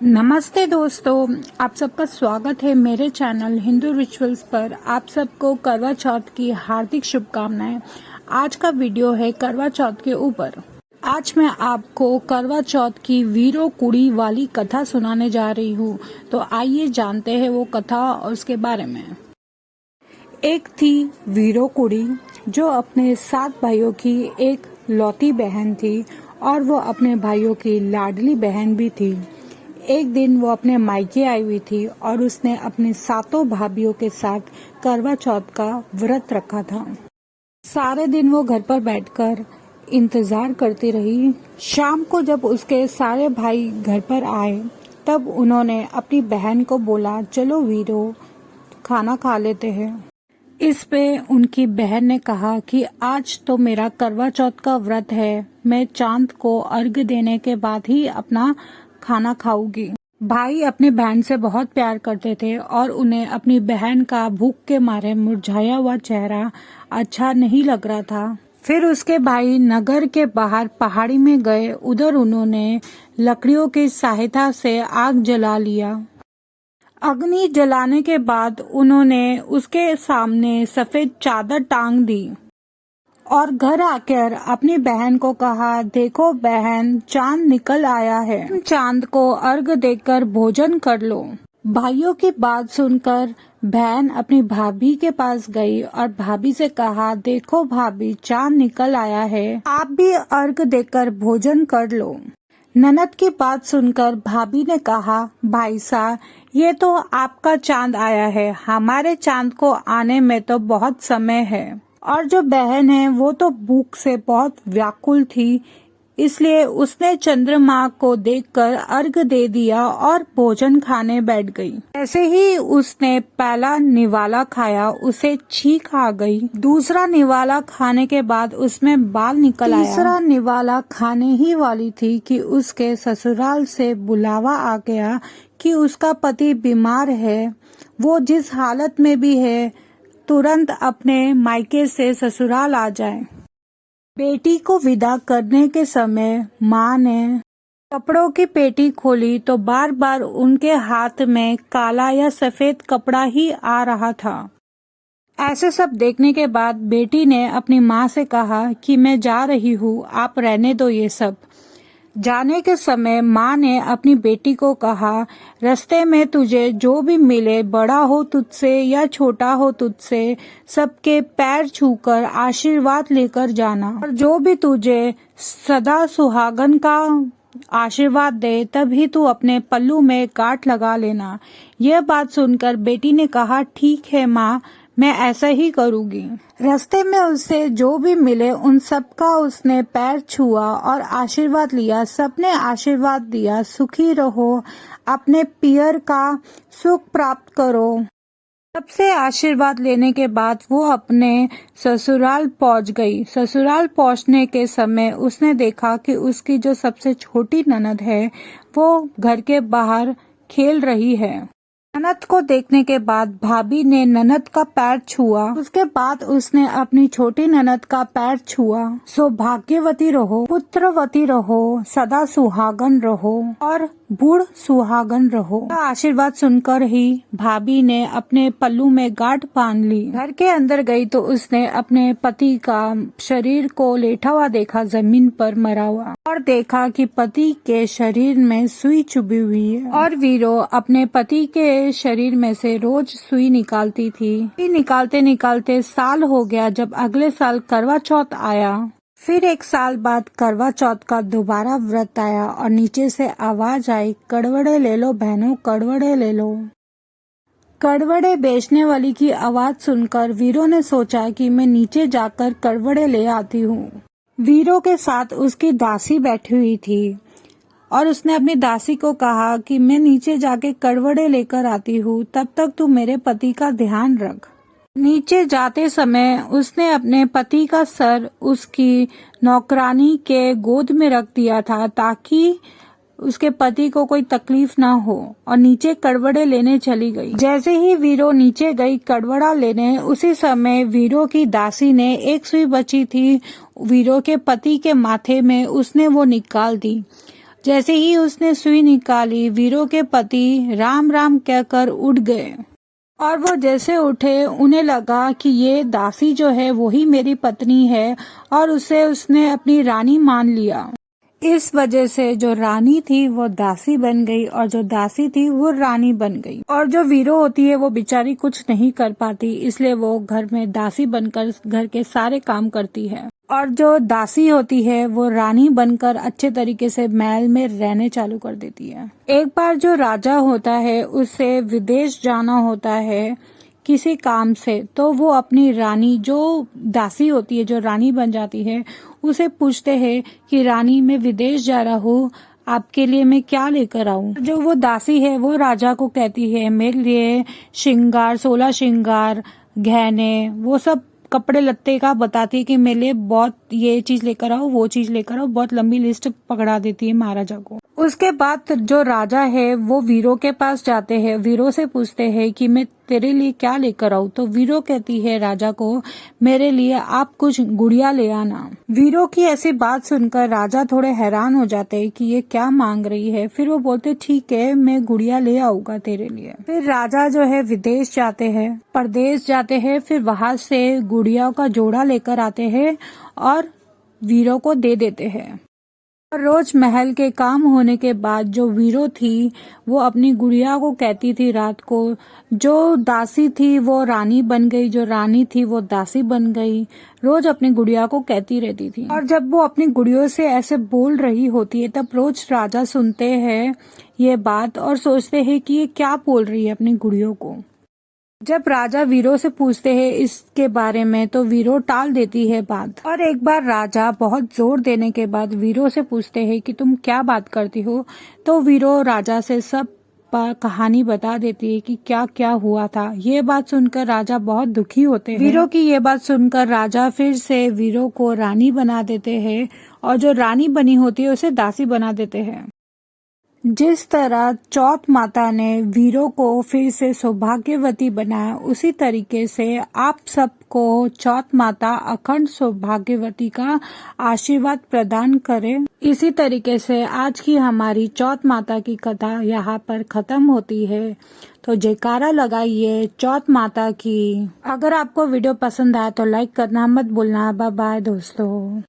नमस्ते दोस्तों, आप सबका स्वागत है मेरे चैनल हिंदू रिचुअल्स पर। आप सबको करवा चौथ की हार्दिक शुभकामनाएं। आज का वीडियो है करवा चौथ के ऊपर। आज मैं आपको करवा चौथ की वीरो कुड़ी वाली कथा सुनाने जा रही हूँ। तो आइए जानते हैं वो कथा और उसके बारे में। एक थी वीरो कुड़ी जो अपने 7 भाइयों की एक लौती बहन थी और वो अपने भाइयों की लाडली बहन भी थी। एक दिन वो अपने मायके आई हुई थी और उसने अपने 7 भाभीियों के साथ करवा चौथ का व्रत रखा था। सारे दिन वो घर पर बैठकर इंतजार करती रही। शाम को जब उसके सारे भाई घर पर आए तब उन्होंने अपनी बहन को बोला, चलो वीरो खाना खा लेते हैं। इस पे उनकी बहन ने कहा कि आज तो मेरा करवा चौथ का व्रत है, मैं चांद को अर्घ्य देने के बाद ही अपना खाना खाऊंगी। भाई अपनी बहन से बहुत प्यार करते थे और उन्हें अपनी बहन का भूख के मारे मुरझाया हुआ चेहरा अच्छा नहीं लग रहा था। फिर उसके भाई नगर के बाहर पहाड़ी में गए। उधर उन्होंने लकड़ियों की सहायता से आग जला लिया। अग्नि जलाने के बाद उन्होंने उसके सामने सफेद चादर टांग दी और घर आकर अपनी बहन को कहा, देखो बहन, चांद निकल आया है, चांद को अर्घ देकर भोजन कर लो। भाइयों की बात सुनकर बहन अपनी भाभी के पास गई और भाभी से कहा, देखो भाभी, चांद निकल आया है, आप भी अर्घ देकर भोजन कर लो। ननद की बात सुनकर भाभी ने कहा, भाई साहब, ये तो आपका चांद आया है, हमारे चांद को आने में तो बहुत समय है। और जो बहन है वो तो भूख से बहुत व्याकुल थी, इसलिए उसने चंद्रमा को देखकर अर्घ दे दिया और भोजन खाने बैठ गई। ऐसे ही उसने पहला निवाला खाया, उसे छींक आ गई। दूसरा निवाला खाने के बाद उसमें बाल निकल आया। तीसरा निवाला खाने ही वाली थी कि उसके ससुराल से बुलावा आ गया कि उसका पति बीमार है, वो जिस हालत में भी है तुरंत अपने मायके से ससुराल आ जाए। बेटी को विदा करने के समय माँ ने कपड़ों की पेटी खोली तो बार बार उनके हाथ में काला या सफेद कपड़ा ही आ रहा था। ऐसे सब देखने के बाद बेटी ने अपनी माँ से कहा कि मैं जा रही हूँ, आप रहने दो ये सब। जाने के समय माँ ने अपनी बेटी को कहा, रास्ते में तुझे जो भी मिले, बड़ा हो तुझसे या छोटा हो तुझसे, सबके पैर छूकर आशीर्वाद लेकर जाना और जो भी तुझे सदा सुहागन का आशीर्वाद दे तभी तू अपने पल्लू में गांठ लगा लेना। यह बात सुनकर बेटी ने कहा, ठीक है माँ, मैं ऐसा ही करूँगी। रास्ते में उसे जो भी मिले उन सबका उसने पैर छुआ और आशीर्वाद लिया। सबने आशीर्वाद दिया, सुखी रहो, अपने पियर का सुख प्राप्त करो। सबसे आशीर्वाद लेने के बाद वो अपने ससुराल पहुंच गई। ससुराल पहुंचने के समय उसने देखा कि उसकी जो सबसे छोटी ननद है वो घर के बाहर खेल रही है। ननद को देखने के बाद भाभी ने ननद का पैर छुआ। उसके बाद उसने अपनी छोटी ननद का पैर छुआ। सौभाग्यवती रहो, पुत्रवती रहो, सदा सुहागन रहो और बूढ़ सुहागन रहो। का आशीर्वाद सुनकर ही भाभी ने अपने पल्लू में गांठ बांध ली। घर के अंदर गई तो उसने अपने पति का शरीर को लेटा हुआ देखा, जमीन पर मरा हुआ, और देखा कि पति के शरीर में सुई चुभी हुई है। और वीरो अपने पति के शरीर में से रोज सुई निकालती थी। निकालते निकालते साल हो गया। जब अगले साल करवा चौथ आया, फिर 1 साल बाद करवा चौथ का दोबारा व्रत आया और नीचे से आवाज आई, कड़वड़े ले लो बहनों, कड़वड़े ले लो। कड़वड़े बेचने वाली की आवाज सुनकर वीरो ने सोचा कि मैं नीचे जाकर कड़वड़े ले आती हूँ। वीरो के साथ उसकी दासी बैठी हुई थी और उसने अपनी दासी को कहा कि मैं नीचे जाके कड़वड़े लेकर आती हूँ, तब तक तू मेरे पति का ध्यान रख। नीचे जाते समय उसने अपने पति का सर उसकी नौकरानी के गोद में रख दिया था ताकि उसके पति को कोई तकलीफ ना हो, और नीचे कड़वड़े लेने चली गई। जैसे ही वीरो नीचे गई कड़वड़ा लेने, उसी समय वीरो की दासी ने एक सुई बची थी वीरो के पति के माथे में, उसने वो निकाल दी। जैसे ही उसने सुई निकाली, वीरों के पति राम राम कहकर उठ गए। और वो जैसे उठे, उन्हें लगा कि ये दासी जो है वही मेरी पत्नी है, और उसे उसने अपनी रानी मान लिया। इस वजह से जो रानी थी वो दासी बन गई, और जो दासी थी वो रानी बन गई। और जो वीरो होती है वो बेचारी कुछ नहीं कर पाती, इसलिए वो घर में दासी बनकर घर के सारे काम करती है। और जो दासी होती है वो रानी बनकर अच्छे तरीके से महल में रहने चालू कर देती है। एक बार जो राजा होता है उसे विदेश जाना होता है किसी काम से, तो वो अपनी रानी जो दासी होती है, जो रानी बन जाती है, उसे पूछते हैं कि रानी मैं विदेश जा रहा हूँ, आपके लिए मैं क्या लेकर आऊं। जो वो दासी है वो राजा को कहती है मेरे लिए श्रृंगार, 16 श्रृंगार, गहने, वो सब कपड़े लत्ते का बताती है कि मेरे लिए बहुत ये चीज लेकर आओ, वो चीज लेकर आओ, बहुत लंबी लिस्ट पकड़ा देती है महाराजा को। उसके बाद जो राजा है वो वीरों के पास जाते हैं, वीरों से पूछते हैं कि मैं तेरे लिए क्या लेकर आऊं। तो वीरों कहती है राजा को मेरे लिए आप कुछ गुड़िया ले आना। वीरों की ऐसी बात सुनकर राजा थोड़े हैरान हो जाते हैं कि ये क्या मांग रही है। फिर वो बोलते ठीक है मैं गुड़िया ले आऊंगा तेरे लिए। फिर राजा जो है विदेश जाते हैं, परदेश जाते हैं, फिर वहां से गुड़िया का जोड़ा लेकर आते हैं और वीरों को दे देते हैं। रोज महल के काम होने के बाद जो वीरो थी वो अपनी गुड़िया को कहती थी रात को, जो दासी थी वो रानी बन गई, जो रानी थी वो दासी बन गई, रोज अपनी गुड़िया को कहती रहती थी। और जब वो अपनी गुड़ियों से ऐसे बोल रही होती है तब रोज राजा सुनते हैं ये बात और सोचते हैं कि ये क्या बोल रही है अपनी गुड़ियों को। जब राजा वीरों से पूछते हैं इसके बारे में तो वीरों टाल देती है बात। और एक बार राजा बहुत जोर देने के बाद वीरों से पूछते हैं कि तुम क्या बात करती हो, तो वीरों राजा से सब कहानी बता देती है कि क्या क्या हुआ था। ये बात सुनकर राजा बहुत दुखी होते हैं। वीरों की ये बात सुनकर राजा फिर से वीरों को रानी बना देते हैं, और जो रानी बनी होती है उसे दासी बना देते हैं। जिस तरह चौथ माता ने वीरों को फिर से सौभाग्यवती बनाया, उसी तरीके से आप सबको चौथ माता अखंड सौभाग्यवती का आशीर्वाद प्रदान करे। इसी तरीके से आज की हमारी चौथ माता की कथा यहाँ पर खत्म होती है। तो जयकारा लगाइए चौथ माता की। अगर आपको वीडियो पसंद आया तो लाइक करना मत भूलना। बाय बाय दोस्तों।